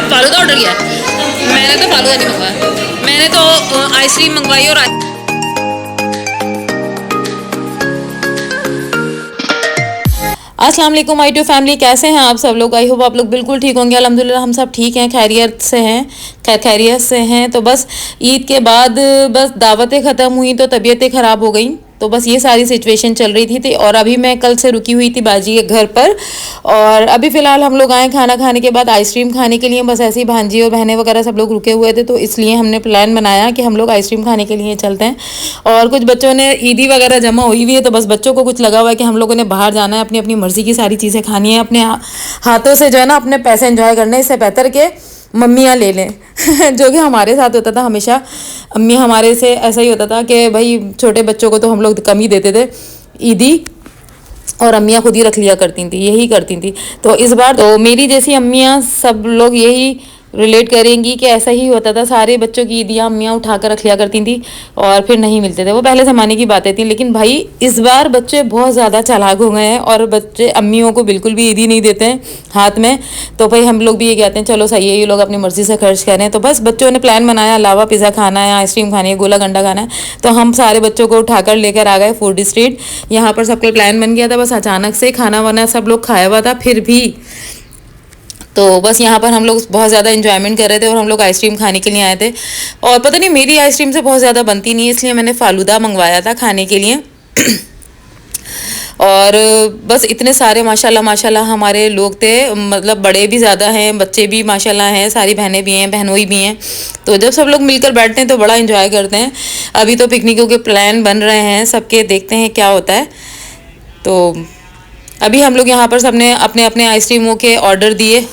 Falooda order किया। मैंने तो फालूदा नहीं मंगवाया, मैंने तो आइसक्रीम मंगवाई। और अस्सलाम वालेकुम माय टू फैमिली, कैसे हैं आप सब लोग? आई होप आप लोग बिल्कुल ठीक होंगे। अल्हम्दुलिल्लाह हम सब ठीक हैं, खैरियत से हैं, खैरियत से हैं। तो बस ईद के बाद बस दावतें ख़त्म हुई तो तबीयतें ख़राब हो गई, तो बस ये सारी सिचुएशन चल रही थी। और अभी मैं कल से रुकी हुई थी बाजी के घर पर, और अभी फ़िलहाल हम लोग आए खाना खाने के बाद आइसक्रीम खाने के लिए। बस ऐसे ही भांजी और बहनें वगैरह सब लोग रुके हुए थे, तो इसलिए हमने प्लान बनाया कि हम लोग आइसक्रीम खाने के लिए चलते हैं। और कुछ बच्चों ने ईदी वगैरह जमा हुई हुई है, तो बस बच्चों को कुछ लगा हुआ है कि हम लोगों ने बाहर जाना है, अपनी अपनी मर्ज़ी की सारी चीज़ें खानी है, अपने हाथों से जो है ना अपने पैसे एंजॉय करने, इससे बेहतर के मम्मियाँ ले लें जो कि हमारे साथ होता था हमेशा। अम्मी हमारे से ऐसा ही होता था कि भाई छोटे बच्चों को तो हम लोग कम ही देते थे ईदी, और अम्मियाँ खुद ही रख लिया करती थी, यही करती थी। तो इस बार तो मेरी जैसी अम्मियाँ सब लोग यही रिलेट करेंगी कि ऐसा ही होता था, सारे बच्चों की ईदियाँ अम्मियाँ उठा कर रख लिया करती थी और फिर नहीं मिलते थे। वो पहले ज़माने की बातें थी, लेकिन भाई इस बार बच्चे बहुत ज़्यादा चालाक हो गए हैं और बच्चे अम्मियों को बिल्कुल भी ईदी नहीं देते हैं हाथ में। तो भाई हम लोग भी ये कहते हैं चलो सही है, ये लोग अपनी मर्ज़ी से खर्च करें। तो बस बच्चों ने प्लान बनाया, लावा पिज़्ज़ा खाना है, आइसक्रीम खानी है, गोला गंडा खाना है, तो हम सारे बच्चों को उठाकर लेकर आ गए फूड स्ट्रीट। यहाँ पर सबका प्लान बन गया था, बस अचानक से खाना वाना सब लोग खाया हुआ था फिर भी। तो बस यहाँ पर हम लोग बहुत ज़्यादा इन्जॉयमेंट कर रहे थे और हम लोग आइसक्रीम खाने के लिए आए थे। और पता नहीं मेरी आइसक्रीम से बहुत ज़्यादा बनती नहीं है, इसलिए मैंने फालूदा मंगवाया था खाने के लिए। और बस इतने सारे माशाल्लाह माशाल्लाह हमारे लोग थे, मतलब बड़े भी ज़्यादा हैं, बच्चे भी माशाल्लाह हैं, सारी बहनें भी हैं, बहनोई भी हैं। तो जब सब लोग मिलकर बैठते हैं तो बड़ा इन्जॉय करते हैं। अभी तो पिकनिकों के प्लान बन रहे हैं सबके, देखते हैं क्या होता है। तो अभी हम लोग यहाँ पर सबने अपने अपने आइसक्रीमों के ऑर्डर दिए,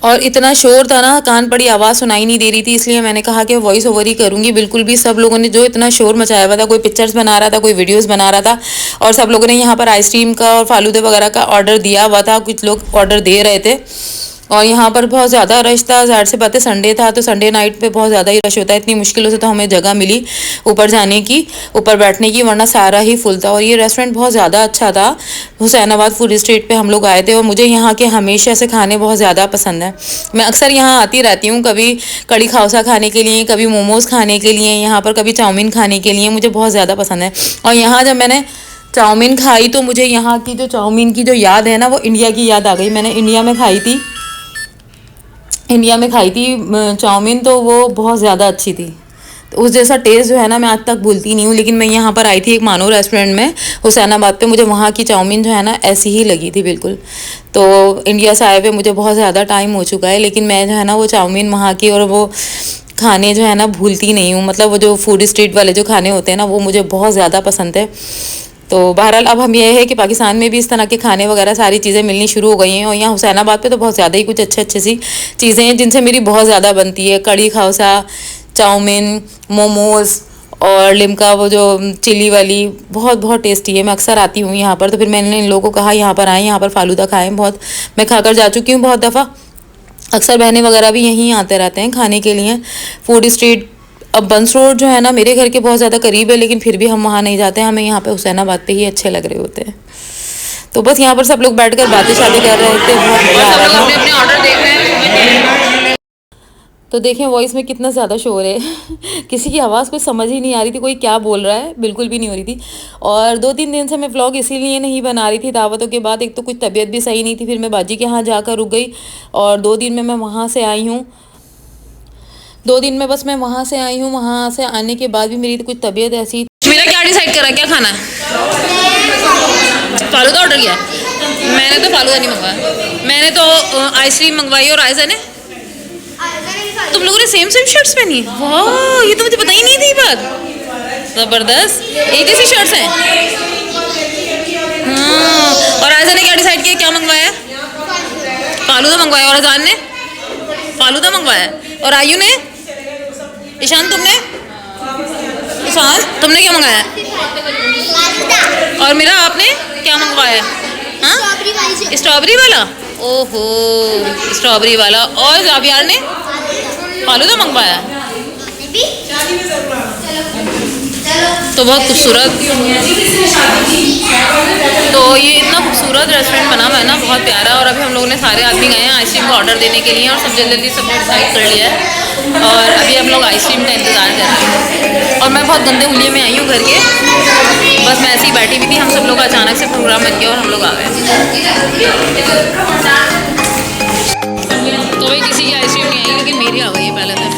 और इतना शोर था ना, कान पड़ी आवाज़ सुनाई नहीं दे रही थी, इसलिए मैंने कहा कि वॉइस ओवर ही करूँगी। बिल्कुल भी सब लोगों ने जो इतना शोर मचाया हुआ था, कोई पिक्चर्स बना रहा था, कोई वीडियोस बना रहा था, और सब लोगों ने यहाँ पर आइसक्रीम का और फालूदे वगैरह का ऑर्डर दिया हुआ था, कुछ लोग ऑर्डर दे रहे थे। और यहाँ पर बहुत ज़्यादा रश था, ज़ाहिर सी बात है संडे था, तो संडे नाइट पे बहुत ज़्यादा ही रश होता है। इतनी मुश्किलों से तो हमें जगह मिली ऊपर जाने की, ऊपर बैठने की, वरना सारा ही फुल था। और ये रेस्टोरेंट बहुत ज़्यादा अच्छा था, हुसैनाबाद फूड स्ट्रीट पे हम लोग आए थे। और मुझे यहाँ के हमेशा से खाने बहुत ज़्यादा पसंद है, मैं अक्सर यहाँ आती रहती हूँ, कभी कड़ी खाउसा खाने के लिए, कभी मोमोज़ खाने के लिए यहाँ पर, कभी चाउमीन खाने के लिए, मुझे बहुत ज़्यादा पसंद है। और यहाँ जब मैंने चाउमीन खाई तो मुझे यहाँ की जो चाउमीन की जो याद है ना, वो इंडिया की याद आ गई। मैंने इंडिया में खाई थी चाउमीन, तो वो बहुत ज़्यादा अच्छी थी। तो उस जैसा टेस्ट जो है ना मैं आज तक भूलती नहीं हूँ। लेकिन मैं यहाँ पर आई थी एक मानो रेस्टोरेंट में हुसैनाबाद पे, मुझे वहाँ की चाउमीन जो है ना ऐसी ही लगी थी बिल्कुल। तो इंडिया से आए हुए मुझे बहुत ज़्यादा टाइम हो चुका है, लेकिन मैं जो है ना वो चाउमीन वहाँ की और वो खाने जो है ना भूलती नहीं हूँ। मतलब वो जो फूड स्ट्रीट वाले जो खाने होते हैं ना, वो मुझे बहुत ज़्यादा पसंद है। तो बहरहाल अब हम ये है कि पाकिस्तान में भी इस तरह के खाने वगैरह सारी चीज़ें मिलनी शुरू हो गई हैं। और यहाँ हुसैनाबाद पे तो बहुत ज़्यादा ही कुछ अच्छे अच्छे सी चीज़ें हैं जिनसे मेरी बहुत ज़्यादा बनती है। कड़ी खाउसा, चाउमीन, मोमोज़ और लिमका वो जो चिली वाली, बहुत बहुत टेस्टी है। मैं अक्सर आती हूँ यहाँ पर, तो फिर मैंने इन लोगों को कहा यहाँ पर आएँ, यहाँ पर फालूदा खाएँ। बहुत मैं खाकर जा चुकी हूँ बहुत दफ़ा, अक्सर बहनें वगैरह भी यहीं आते रहते हैं खाने के लिए। फूड स्ट्रीट अब बंस रोड जो है ना मेरे घर के बहुत ज़्यादा करीब है, लेकिन फिर भी हम वहाँ नहीं जाते हैं, हमें यहाँ पे हुसैनाबाद पे ही अच्छे लग रहे होते हैं। तो बस यहाँ पर सब लोग बैठकर बातें शादी कर रहे थे, बहुत मज़ा आ रहा था। अपने ऑर्डर देख रहे हैं, तो देखें वॉइस में कितना ज़्यादा शोर है किसी की आवाज़ कुछ समझ ही नहीं आ रही थी, कोई क्या बोल रहा है बिल्कुल भी नहीं हो रही थी। और 2-3 दिन से मैं व्लॉग इसीलिए नहीं बना रही थी दावतों के बाद, एक तो कुछ तबीयत भी सही नहीं थी, फिर मैं बाजी के यहाँ जाकर रुक गई, और 2 दिन में मैं वहाँ से आई हूँ। 2 दिन में बस मैं वहाँ से आई हूँ। वहाँ से आने के बाद भी मेरी तो कुछ तबीयत ऐसी। मेरा क्या डिसाइड करा क्या खाना है? फालूदा ऑर्डर किया। मैंने तो फालूदा नहीं मंगवाया, मैंने तो आइसक्रीम मंगवाई। और आयजा ने, तुम लोगों ने सेम सेम शर्ट्स पहनी है? वाह, ये तो मुझे पता ही नहीं थी बात। ज़बरदस्त, एक जैसी शर्ट्स हैं। हाँ, और आयजा ने क्या डिसाइड किया, क्या मंगवाया? फालूदा मंगवाया। और अजान ने फालूदा मंगवाया। और आयु ने, ईशान तुमने, ईशान तुमने क्या मंगाया? और मेरा आपने क्या मंगवाया? हाँ, स्ट्रॉबेरी वाला। ओहो, स्ट्रॉबेरी वाला। और जाबियार ने फालूदा मंगवाया। तो बहुत खूबसूरत, तो ये इतना खूबसूरत रेस्टोरेंट बना हुआ है ना, बहुत प्यारा। और अभी हम लोगों ने सारे आदमी गए हैं आइसक्रीम का ऑर्डर देने के लिए, और सब जल्दी जल्दी सबने डिसाइड कर लिया है, और अभी हम लोग आइसक्रीम का इंतज़ार कर रहे हैं। और मैं बहुत गंदे हुलिये में आई हूँ घर के, बस मैं ऐसे ही बैठी हुई थी, हम सब लोग का अचानक से प्रोग्राम बन गया और हम लोग आ गए। तो भाई किसी की आइसक्रीम नहीं आई, लेकिन मेरी आ गई है पहले से।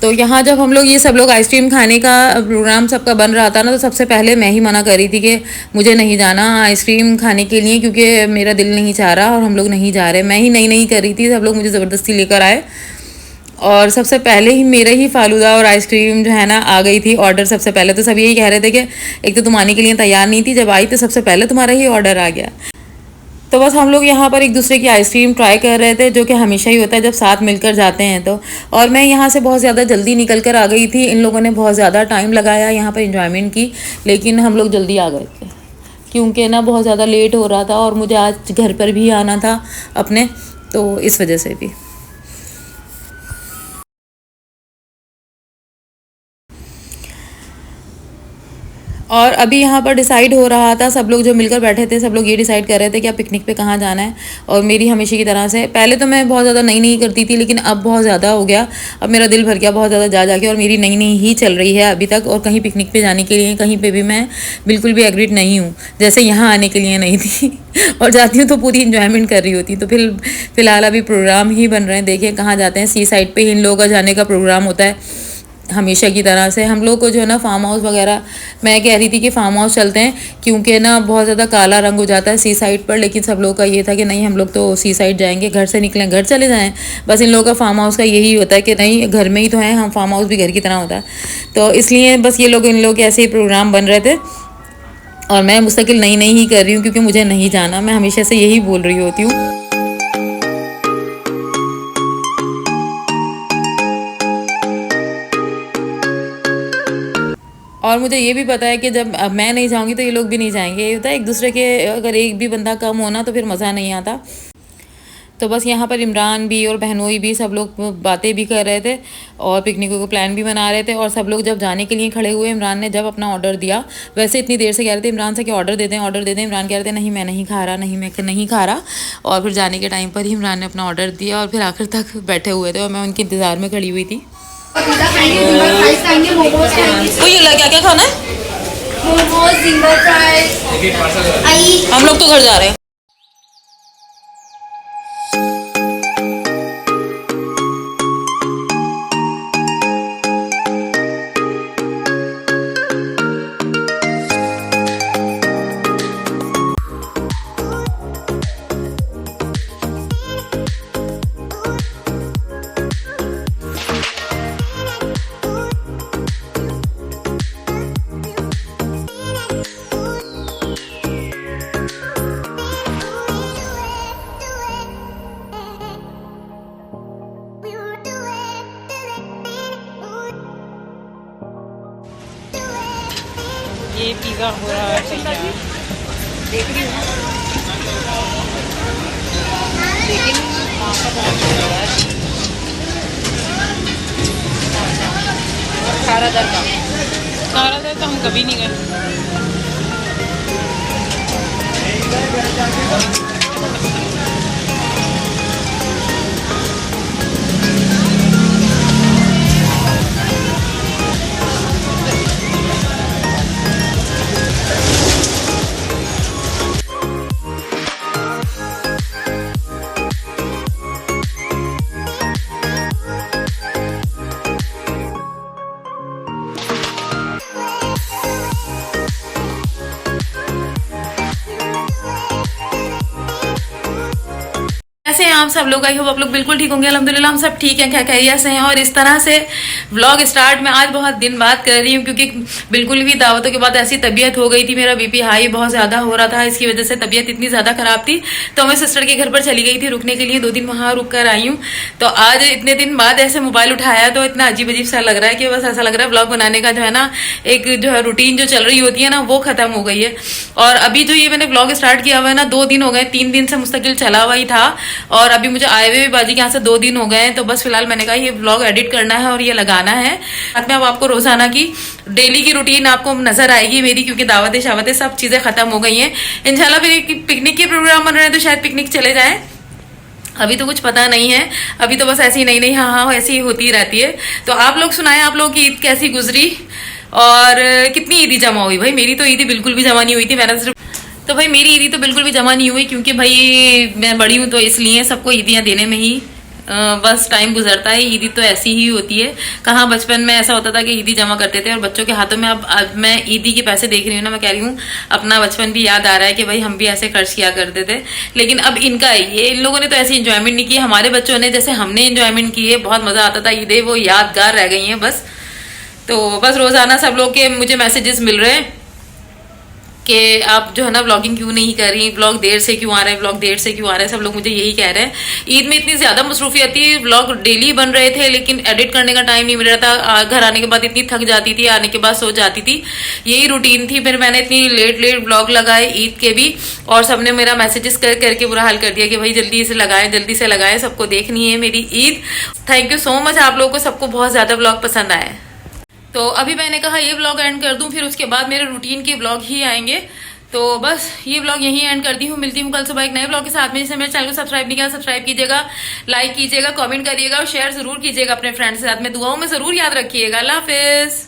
तो यहाँ जब हम लोग ये सब लोग आइसक्रीम खाने का प्रोग्राम सबका बन रहा था ना, तो सबसे पहले मैं ही मना कर रही थी कि मुझे नहीं जाना आइसक्रीम खाने के लिए, क्योंकि मेरा दिल नहीं चाह रहा और हम लोग नहीं जा रहे। मैं ही नहीं कर रही थी, सब लोग मुझे ज़बरदस्ती लेकर आए। और सबसे पहले ही मेरे ही फालूदा और आइसक्रीम जो है ना आ गई थी ऑर्डर सबसे पहले। तो सब यही कह रहे थे कि एक तो तुम आने के लिए तैयार नहीं थी, जब आई तो सबसे पहले तुम्हारा ही ऑर्डर आ गया। तो बस हम लोग यहाँ पर एक दूसरे की आइसक्रीम ट्राई कर रहे थे, जो कि हमेशा ही होता है जब साथ मिलकर जाते हैं तो। और मैं यहाँ से बहुत ज़्यादा जल्दी निकल कर आ गई थी, इन लोगों ने बहुत ज़्यादा टाइम लगाया यहाँ पर एंजॉयमेंट की, लेकिन हम लोग जल्दी आ गए थे क्योंकि ना बहुत ज़्यादा लेट हो रहा था और मुझे आज घर पर भी आना था अपने, तो इस वजह से भी। और अभी यहाँ पर डिसाइड हो रहा था, सब लोग जो मिलकर बैठे थे सब लोग ये डिसाइड कर रहे थे कि अब पिकनिक पे कहाँ जाना है। और मेरी हमेशा की तरह से पहले तो मैं बहुत ज़्यादा नई करती थी, लेकिन अब बहुत ज़्यादा हो गया, अब मेरा दिल भर गया बहुत ज़्यादा जा जाके, और मेरी नई ही चल रही है अभी तक। और कहीं पिकनिक पे जाने के लिए कहीं पर भी मैं बिल्कुल भी एग्रीड नहीं हूँ, जैसे यहाँ आने के लिए नहीं थी और जाती हूँ तो पूरी इन्जॉयमेंट कर रही होती। तो फिलहाल अभी प्रोग्राम ही बन रहे हैं, देखिए कहाँ जाते हैं। सी साइड पर इन लोगों का जाने का प्रोग्राम होता है हमेशा की तरह से। हम लोग को जो है ना फार्म हाउस वगैरह, मैं कह रही थी कि फार्म हाउस चलते हैं क्योंकि ना बहुत ज़्यादा काला रंग हो जाता है सी साइड पर, लेकिन सब लोग का ये था कि नहीं हम लोग तो सी साइड जाएंगे, घर से निकलें घर चले जाएं। बस इन लोगों का फार्म हाउस का यही होता है कि नहीं घर में ही तो हैं हम, फार्म हाउस भी घर की तरह होता है। तो इसलिए बस ये लोग इन लोग के ऐसे ही प्रोग्राम बन रहे थे, और मैं मुस्तकिल नई ही कर रही हूँ क्योंकि मुझे नहीं जाना, मैं हमेशा से यही बोल रही होती हूँ। और मुझे ये भी पता है कि जब मैं नहीं जाऊंगी तो ये लोग भी नहीं जाएंगे। ये होता है एक दूसरे के, अगर एक भी बंदा कम होना तो फिर मज़ा नहीं आता। तो बस यहाँ पर इमरान भी और बहनोई भी सब लोग बातें भी कर रहे थे और पिकनिक को प्लान भी बना रहे थे। और सब लोग जब जाने के लिए खड़े हुए, इमरान ने जब अपना ऑर्डर दिया, वैसे इतनी देर से कह रहे थे इमरान से कि ऑर्डर दे दें ऑर्डर दे दें। इमरान कह रहे थे नहीं मैं नहीं खा रहा, नहीं मैं नहीं खा रहा। और फिर जाने के टाइम पर ही इमरान ने अपना ऑर्डर दिया और फिर आखिर तक बैठे हुए थे और मैं उनके इंतज़ार में खड़ी हुई थी। तो ये क्या क्या खाना है? Momos, ginger fries. हम लोग तो घर जा रहे हैं। ये पिज़्ज़ा हो रहा है तैयार, देख रही हूँ लेकिन वहाँ का बहुत हो रहा है। 18,000 तो हम कभी नहीं गए। कैसे हैं आप सब लोग? आई होप आप लोग बिल्कुल ठीक होंगे। अल्हम्दुलिल्लाह हम सब ठीक हैं, क्या खैरियत से हैं। और इस तरह से व्लॉग स्टार्ट मैं आज बहुत दिन बाद कर रही हूँ, क्योंकि बिल्कुल भी दावतों के बाद ऐसी तबीयत हो गई थी, मेरा बीपी हाई बहुत ज्यादा हो रहा था। इसकी वजह से तबीयत इतनी ज्यादा खराब थी, तो मैं सिस्टर के घर पर चली गई थी रुकने के लिए। 2 दिन वहां रुक कर आई हूँ। तो आज इतने दिन बाद ऐसे मोबाइल उठाया तो इतना अजीब अजीब सा लग रहा है कि बस ऐसा लग रहा है व्लॉग बनाने का जो है ना, एक जो है रूटीन जो चल रही होती है ना, वो खत्म हो गई है। और अभी जो ये मैंने व्लॉग स्टार्ट किया हुआ है ना, 2 दिन हो गए, 3 दिन से मुस्तकिल चला हुआ ही था। और अभी मुझे आए हुए भी बाजी के यहाँ से 2 दिन हो गए हैं। तो बस फिलहाल मैंने कहा ये व्लॉग एडिट करना है और ये लगाना है। साथ में अब आपको रोजाना की डेली की रूटीन आपको नजर आएगी मेरी, क्योंकि दावतें शावतें सब चीजें खत्म हो गई हैं। इंशाल्लाह फिर एक पिकनिक के प्रोग्राम बन रहे हैं, तो शायद पिकनिक चले जाएं। अभी तो कुछ पता नहीं है, अभी तो बस ऐसी ही नहीं हाँ हाँ ऐसी ही होती रहती है। तो आप लोग सुनाएं, आप लोगों की ईद कैसी गुजरी और कितनी ईदी जमा हुई? भाई मेरी तो ईदी बिल्कुल भी जमा नहीं हुई थी। मैंने सिर्फ तो भाई मेरी ईदी तो बिल्कुल भी जमा नहीं हुई, क्योंकि भाई मैं बड़ी हूँ तो इसलिए सबको ईदियाँ देने में ही बस टाइम गुजरता है। ईदी तो ऐसी ही होती है। कहाँ बचपन में ऐसा होता था कि ईदी जमा करते थे और बच्चों के हाथों में। अब मैं ईदी के पैसे देख रही हूँ ना, मैं कह रही हूँ अपना बचपन भी याद आ रहा है कि भाई हम भी ऐसे खर्च किया करते थे। लेकिन अब इनका ये इन लोगों ने तो ऐसी इंजॉयमेंट नहीं की, हमारे बच्चों ने जैसे हमने इंजॉयमेंट की है, बहुत मजा आता था। ईदें वो यादगार रह गई हैं बस। तो बस रोजाना सब लोग के मुझे मैसेजेस मिल रहे हैं कि आप जो है ना व्लॉगिंग क्यों नहीं कर रही, व्लॉग देर से क्यों आ रहे हैं, व्लॉग देर से क्यों आ रहे हैं। सब लोग मुझे यही कह रहे हैं। ईद में इतनी ज्यादा मसरूफियत थी, व्लॉग डेली बन रहे थे, लेकिन एडिट करने का टाइम नहीं मिल रहा था। घर आने के बाद इतनी थक जाती थी, आने के बाद सो जाती थी, यही रूटीन थी। फिर मैंने इतनी लेट लेट व्लॉग लगाए ईद के भी, और सबने मेरा मैसेजेस करके बुरा हाल कर दिया कि भाई जल्दी से लगाएं, जल्दी से लगाएं, सबको देखनी है मेरी Eid. Thank you so much आप लोगों को, सबको बहुत ज्यादा व्लॉग पसंद आए। तो अभी मैंने कहा ये व्लॉग एंड कर दूं, फिर उसके बाद मेरे रूटीन के व्लॉग ही आएंगे। तो बस ये व्लॉग यहीं एंड करती हूँ। मिलती हूँ कल सुबह एक नए व्लॉग के साथ में। जिससे मेरे चैनल को सब्सक्राइब नहीं किया, सब्सक्राइब कीजिएगा, लाइक कीजिएगा, कमेंट करिएगा और शेयर जरूर कीजिएगा अपने फ्रेंड्स के साथ में। दुआओं में जरूर याद रखिएगा। अल्लाह हाफिज।